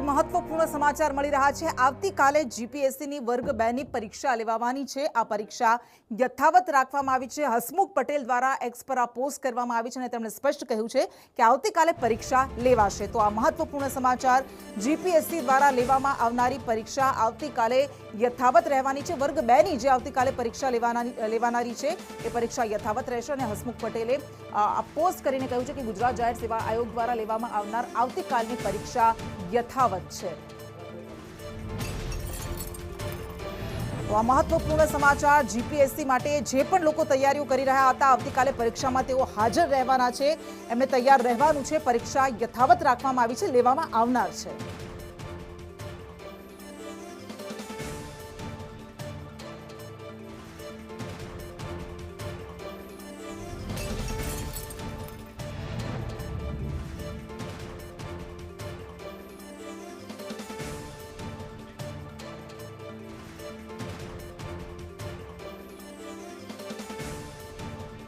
મહત્વપૂર્ણ સમાચાર મળી રહ્યા છે। આવતીકાલે જીપીએસસીની વર્ગ 2 ની પરીક્ષા લેવાવાની છે। આ પરીક્ષા યથાવત રાખવામાં આવી છે। હસમુખ પટેલ દ્વારા એક્સ પર આ પોસ્ટ કરવામાં આવી છે અને તેમણે સ્પષ્ટ કહ્યું છે કે આવતીકાલે પરીક્ષા લેવાશે। તો આ મહત્વપૂર્ણ સમાચાર, જીપીએસસી દ્વારા લેવામાં આવનારી પરીક્ષા આવતીકાલે યથાવત રહેવાની છે। વર્ગ 2 ની જે આવતીકાલે પરીક્ષા લેવાનારી છે એ પરીક્ષા યથાવત રહેશે અને હસમુખ પટેલે આ પોસ્ટ કરીને કહ્યું છે કે ગુજરાત જાહેર સેવા આયોગ દ્વારા લેવામાં આવનાર આવતીકાલની પરીક્ષા યથાવત છે। તો આ મહત્વપૂર્ણ સમાચાર, જીપીએસસી માટે જે પણ લોકો તૈયારીઓ કરી રહ્યા હતા, આવતીકાલે પરીક્ષામાં તેઓ હાજર રહેવાના છે, એમને તૈયાર રહેવાનું છે। પરીક્ષા યથાવત રાખવામાં આવી છે, લેવામાં આવનાર છે।